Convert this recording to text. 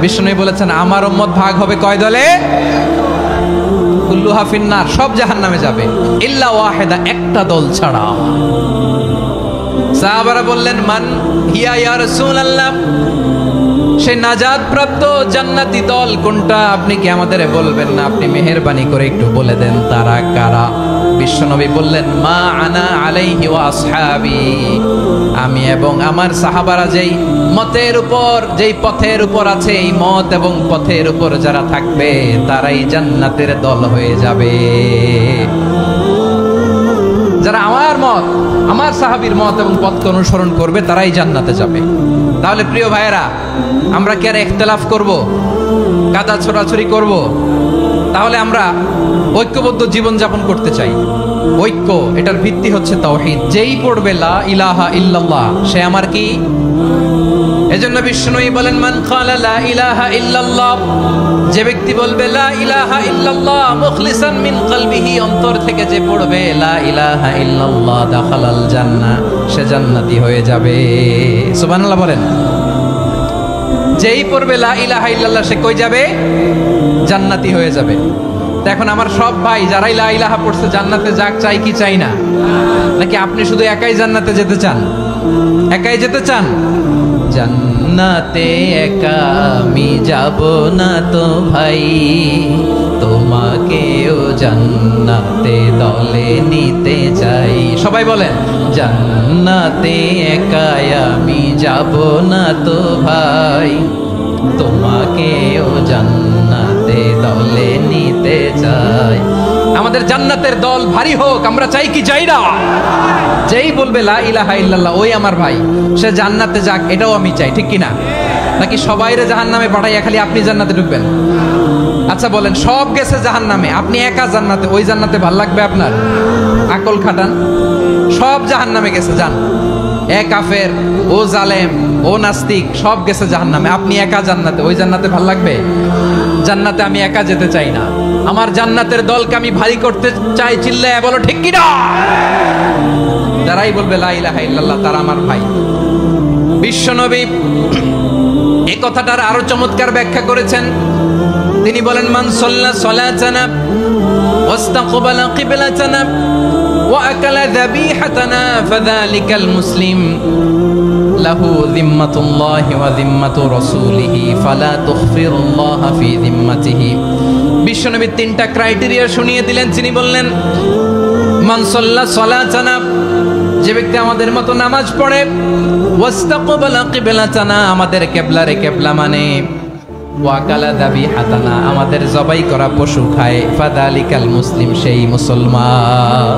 বিষ্ণু বলেছেন আমার উম্মত ভাগ হবে কয় দলে? কুল্লুহা ফিন্নার, সব জাহান্নামে যাবে ইল্লা ওয়াহিদা, একটা দল ছাড়া। সাহাবারা বললেন মান হিয়া ইয়া রাসূলুল্লাহ, সেই নাজাত প্রাপ্ত জান্নাতি দল কোনটা? আপনি কি আমাদের বলবেন না? আপনি মেহেরবানি করে একটু বলে দেন তারা কারা। বিশ্বনবী বললেন মা আনা আলাইহি ওয়া আসহাবি, আমি এবং আমার সাহাবারা যেই মতের উপর, যেই পথের উপর আছে, এই মত এবং পথের উপর যারা থাকবে তারাই জান্নাতের দল হয়ে যাবে। যারা আমার মত, আমার সাহাবীর মত এবং পথকে অনুসরণ করবে তারাই জান্নাতে যাবে। তাহলে প্রিয় ভাইয়েরা, আমরা কি আর ইখতিলাফ করব, কাদা ছোড়াছুরি করব? তাহলে আমরা ঐক্যবদ্ধ জীবন যাপন করতে চাই। ঐক্য, এটার ভিত্তি হচ্ছে তাওহীদ। যেই পড়বে লা ইলাহা ইল্লাল্লাহ সে আমার কি? এজন্য বিষ্ণুই বলেন মান ক্বালা লা ইলাহা ইল্লাল্লাহ, যে ব্যক্তি বলবে লা ইলাহা ইল্লাল্লাহ মুখলিসান মিন কলবিহি, অন্তর থেকে যে পড়বে লা ইলাহা ইল্লাল্লাহ দাখালাল জান্নাহ, সে জান্নাতি হয়ে যাবে। সুবহানাল্লাহ বলেন। যেই পড়বে লা ইলাহা ইল্লাল্লাহ সে কই যাবে? জান্নাতি হয়ে যাবে। এখন আমার সব ভাই যারাই লা ইলাহা পড়ছে জান্নাতে যাক, চাই কি চাই না? নাকি আপনি শুধু একাই জান্নাতে যেতে চান? একাই যেতে চান? জান্নাতে একা আমি যাব না তো ভাই, তোমাকেও জান্নাতে দলে নিতে চাই। সবাই বলেন জান্নাতে একা আমি যাব না তো ভাই, তোমাকেও জান্নাতে দলে নিতে চাই। আমাদের জান্নাতের দল ভারী হোক, আমরা চাই কি চাই না? যেই বলবে লা ইলাহা ইল্লাল্লাহ ওই আমার ভাই, সে জান্নাতে যাক, এটাও আমি চাই, ঠিক কি না? নাকি সবাইরে জাহান্নামে পাঠাইয়া খালি আপনি জান্নাতে ঢুকবেন? আচ্ছা বলেন, সব গেছে জাহান্নামে, আপনি একা জান্নাতে, ওই জান্নাতে ভাল লাগবে আপনার? আকল খাটান। সব জাহান্নামে গেছে, যান। এ কাফের, ও জালেম, ও নাস্তিক, সব গেছে জাহান্নামে, আপনি একা জান্নাতে, ওই জান্নাতে ভাল লাগবে? জান্নাতে আমি একা যেতে চাই না, আমার জান্নাতের দলকে আমি ভারী করতে চাই। চিল্লায় বলো ঠিক কি না? যারাই বলবে লা ইলাহা ইল্লাল্লাহ তারা আমার ভাই। বিশ্বনবী এই কথাটার আরো চমৎকার ব্যাখ্যা করেছেন। তিনি বলেন মান সাল্লা সালাতানা ওয়াস্তাকবালা কিবলাতানা ওয়া আকালা যাবিহাতানা ফাযালিকাল মুসলিম লাহু যিম্মাতুল্লাহি ওয়া যিম্মাতু রাসূলিহি ফালা তুখফিরুল্লাহা ফি যিম্মাতিহি। বিশ্বনবী তিনটা ক্রাইটেরিয়া শুনিয়ে দিলেন। তিনি বললেন মান সাল্লা সালাতানা, যে ব্যক্তি আমাদের মতো নামাজ পড়ে, ওয়াস্তাকবালা কিবলাতানা, আমাদের কিবলারে কিবলা মানে, ওয়াকালা যাবিহাতানা, আমাদের জবাই করা পশু খায়, ফাযালিকাল মুসলিম, সেই মুসলমান।